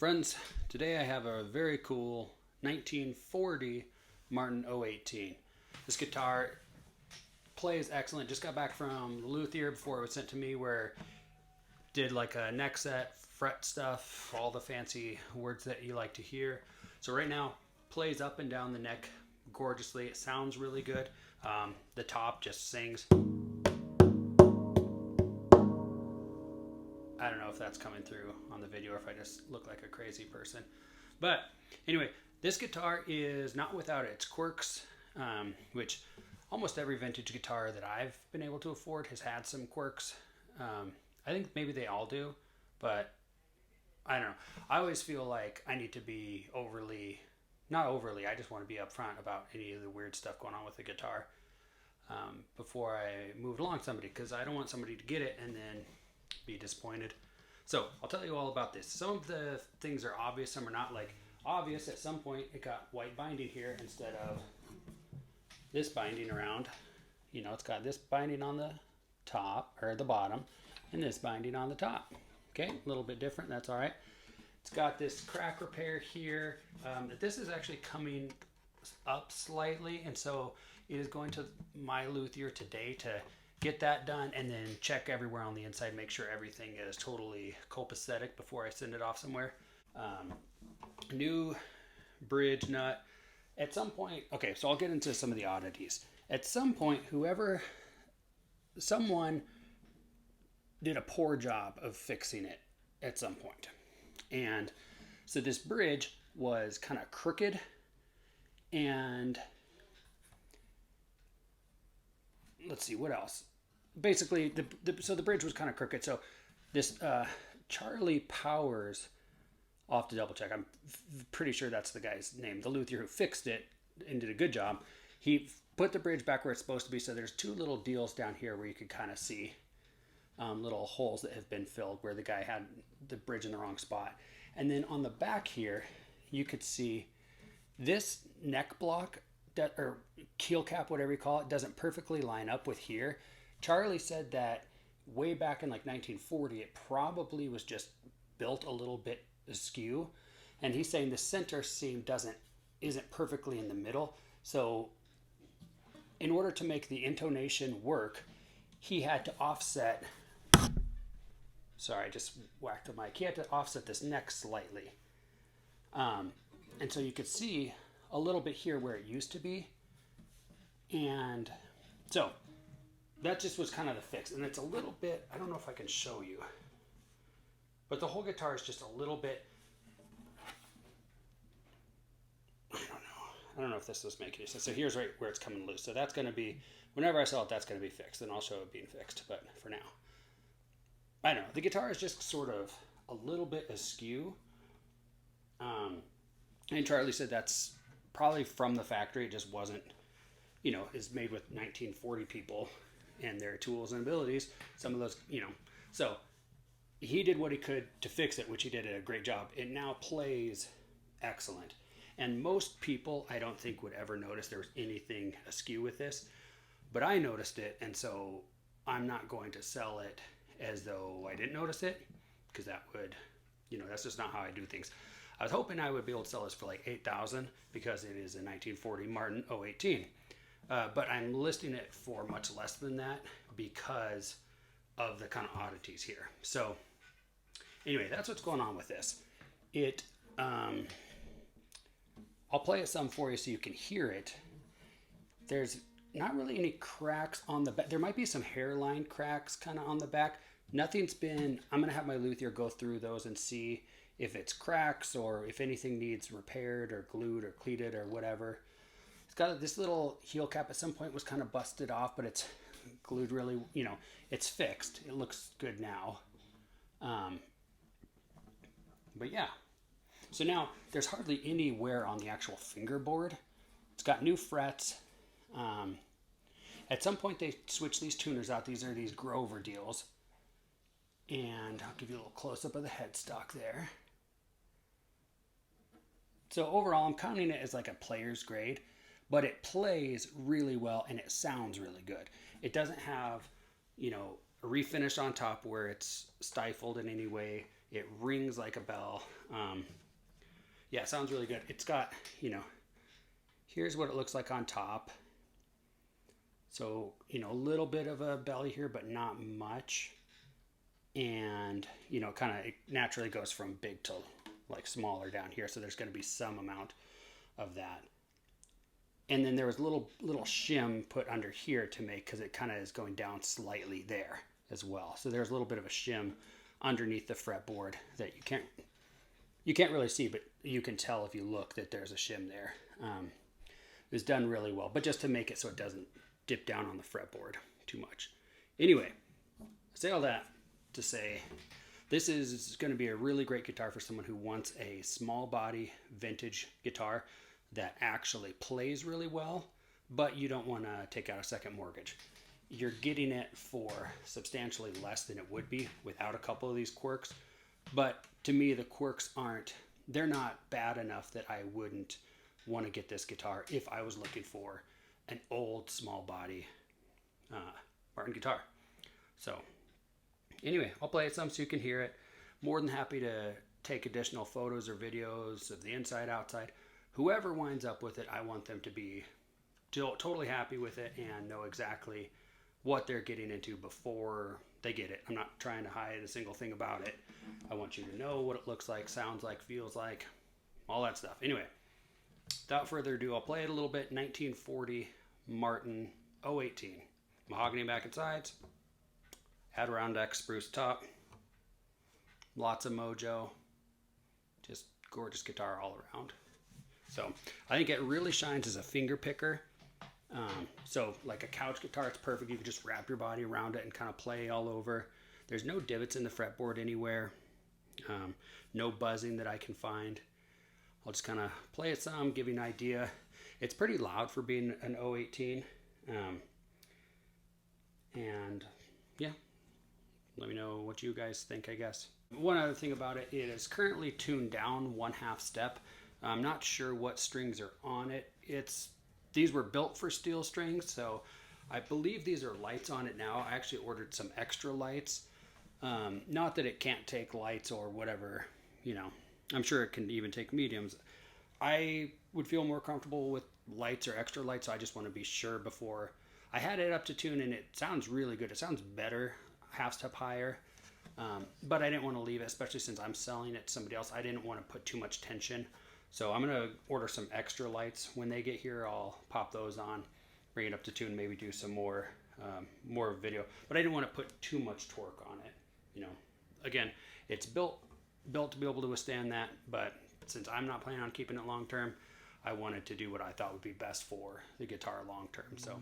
Friends, today I have a very cool 1940 Martin 018. This guitar plays excellent. Just got back from the luthier before it was sent to me, where did like a neck set, fret stuff, all the fancy words that you like to hear. So right now, plays up and down the neck gorgeously. It sounds really good. The top just sings. I don't know if that's coming through on the video or if I just look like a crazy person. But anyway, this guitar is not without its quirks, which almost every vintage guitar that I've been able to afford has had some quirks. I think maybe they all do, but I don't know. I always feel like I need to be not overly, I just want to be upfront about any of the weird stuff going on with the guitar before I move it along to somebody, because I don't want somebody to get it and then be disappointed. So I'll tell you all about this. Some of the things are obvious, some are not. Like obvious, at some point it got white binding here instead of this binding around. You know, it's got this binding on the top or the bottom and this binding on the top. Okay, a little bit different, that's all right. It's got this crack repair here. This is actually coming up slightly, and so it is going to my luthier today to get that done and then check everywhere on the inside, make sure everything is totally copacetic before I send it off somewhere. New bridge nut. At some point, okay, so I'll get into some of the oddities. At some point, someone did a poor job of fixing it at some point. And so this bridge was kind of crooked, and let's see what else. Basically, so the bridge was kind of crooked. So this Charlie Powers, I'll have to double check. I'm pretty sure that's the guy's name. The luthier who fixed it and did a good job. He put the bridge back where it's supposed to be. So there's two little deals down here where you could kind of see little holes that have been filled where the guy had the bridge in the wrong spot. And then on the back here, you could see this neck block or keel cap, whatever you call it, doesn't perfectly line up with here. Charlie said that way back in like 1940, it probably was just built a little bit askew. And he's saying the center seam isn't perfectly in the middle. So in order to make the intonation work, he had to offset. Sorry, I just whacked the mic. He had to offset this neck slightly. And so you could see a little bit here where it used to be. And so that just was kind of the fix. And it's a little bit, I don't know if I can show you, but the whole guitar is just a little bit, I don't know if this was making any sense. So here's right where it's coming loose. So that's going to be, whenever I sell it, that's going to be fixed. And I'll show it being fixed. But for now, I don't know. The guitar is just sort of a little bit askew. And Charlie said that's probably from the factory. It just wasn't, is made with 1940 people and their tools and abilities. Some of those, so he did what he could to fix it, which he did a great job. It now plays excellent. And most people, I don't think, would ever notice there was anything askew with this. But I noticed it, and so I'm not going to sell it as though I didn't notice it, because that would, that's just not how I do things. I was hoping I would be able to sell this for like $8,000 because it is a 1940 Martin 018. But I'm listing it for much less than that because of the kind of oddities here. So anyway, that's what's going on with this. I'll play it some for you so you can hear it. There's not really any cracks on the back. There might be some hairline cracks kind of on the back. I'm going to have my luthier go through those and see if it's cracks or if anything needs repaired or glued or cleated or whatever. It's got this little heel cap at some point was kind of busted off, but it's glued really, it's fixed. It looks good now. But yeah. So now there's hardly any wear on the actual fingerboard. It's got new frets. At some point they switched these tuners out. These are these Grover deals. And I'll give you a little close-up of the headstock there. So overall, I'm counting it as like a player's grade, but it plays really well and it sounds really good. It doesn't have, a refinish on top where it's stifled in any way. It rings like a bell. Yeah, it sounds really good. It's got, here's what it looks like on top. So, a little bit of a belly here, but not much. And, kind of it naturally goes from big to like smaller down here. So there's going to be some amount of that. And then there was a little shim put under here to make, because it kind of is going down slightly there as well. So there's a little bit of a shim underneath the fretboard that you can't really see, but you can tell if you look that there's a shim there. It was done really well, but just to make it so it doesn't dip down on the fretboard too much. Anyway, I say all that to say this is going to be a really great guitar for someone who wants a small body vintage guitar that actually plays really well, but you don't want to take out a second mortgage. You're getting it for substantially less than it would be without a couple of these quirks. But to me, the quirks they're not bad enough that I wouldn't want to get this guitar if I was looking for an old small body Martin guitar. So anyway, I'll play it some so you can hear it. More than happy to take additional photos or videos of the inside, outside. Whoever winds up with it, I want them to be totally happy with it and know exactly what they're getting into before they get it. I'm not trying to hide a single thing about it. I want you to know what it looks like, sounds like, feels like, all that stuff. Anyway, without further ado, I'll play it a little bit. 1940 Martin 018. Mahogany back and sides. Adirondack spruce top. Lots of mojo. Just gorgeous guitar all around. So I think it really shines as a finger picker. So like a couch guitar, it's perfect. You can just wrap your body around it and kind of play all over. There's no divots in the fretboard anywhere. No buzzing that I can find. I'll just kind of play it some, give you an idea. It's pretty loud for being an 018. And yeah, let me know what you guys think, I guess. One other thing about it is currently tuned down 1/2 step. I'm not sure what strings are on it. These were built for steel strings, so I believe these are lights on it now. I actually ordered some extra lights. Not that it can't take lights or whatever, I'm sure it can even take mediums. I would feel more comfortable with lights or extra lights, so I just want to be sure before. I had it up to tune and it sounds really good. It sounds better, 1/2 step higher. But I didn't want to leave it, especially since I'm selling it to somebody else. I didn't want to put too much tension. So I'm going to order some extra lights. When they get here, I'll pop those on, bring it up to tune, maybe do some more video. But I didn't want to put too much torque on it. Again, it's built to be able to withstand that. But since I'm not planning on keeping it long term, I wanted to do what I thought would be best for the guitar long term. So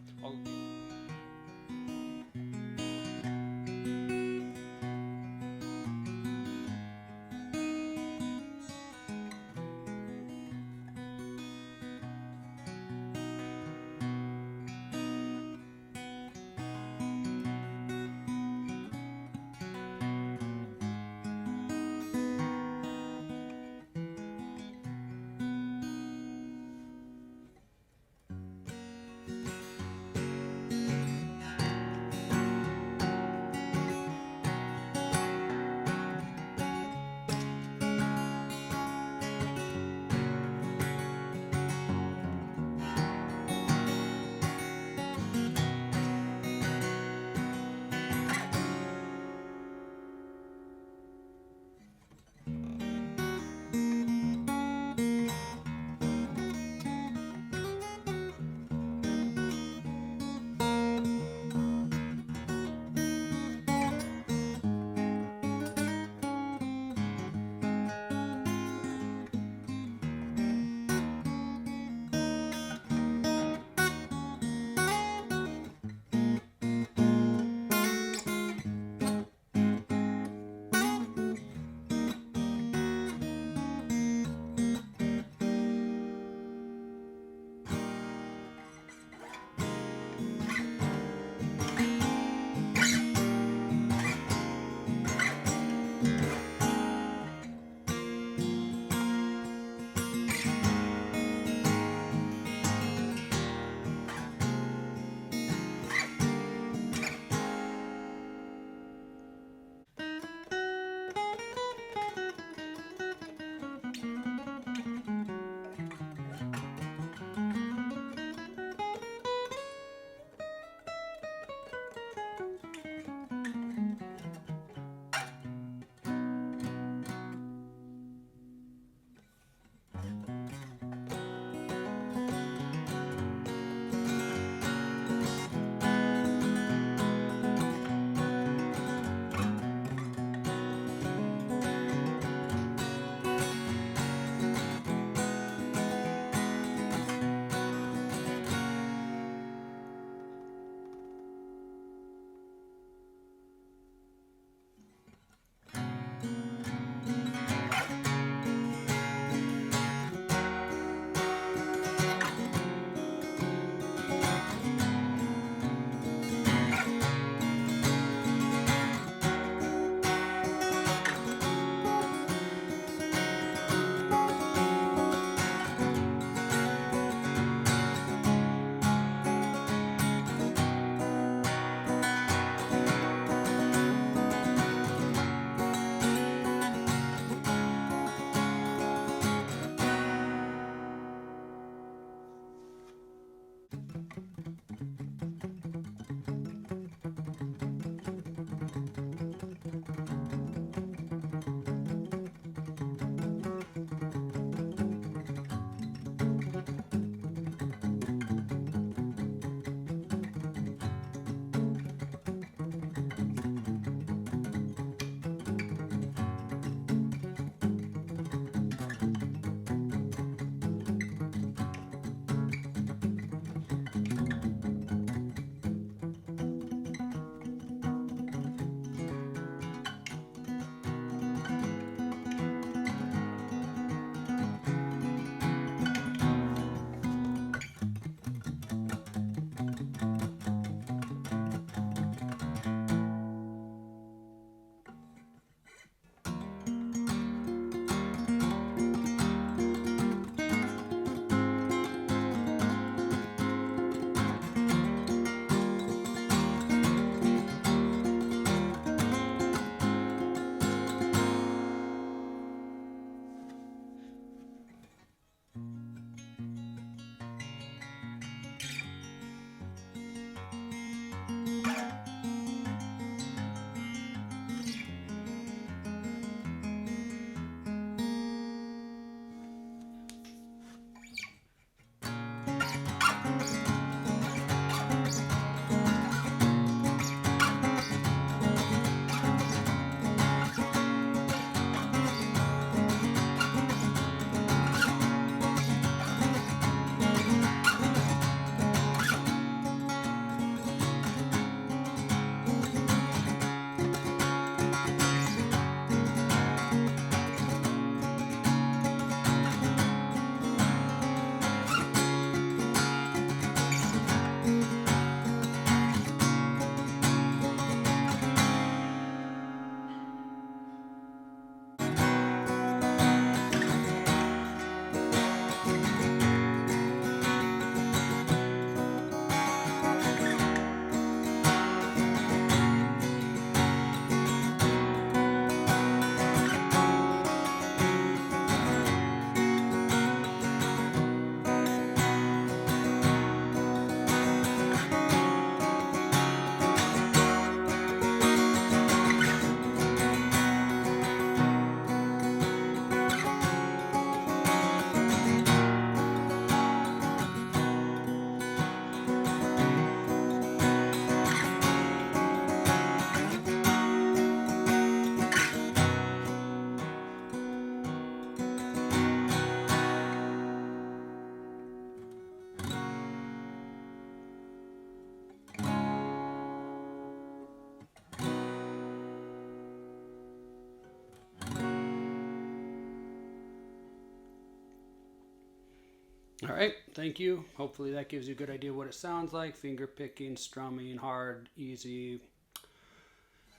All right, thank you. Hopefully that gives you a good idea what it sounds like. Finger picking, strumming, hard, easy,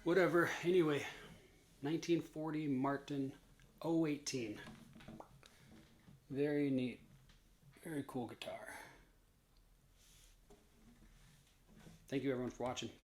whatever. Anyway, 1940 Martin 018. Very neat. Very cool guitar. Thank you everyone for watching.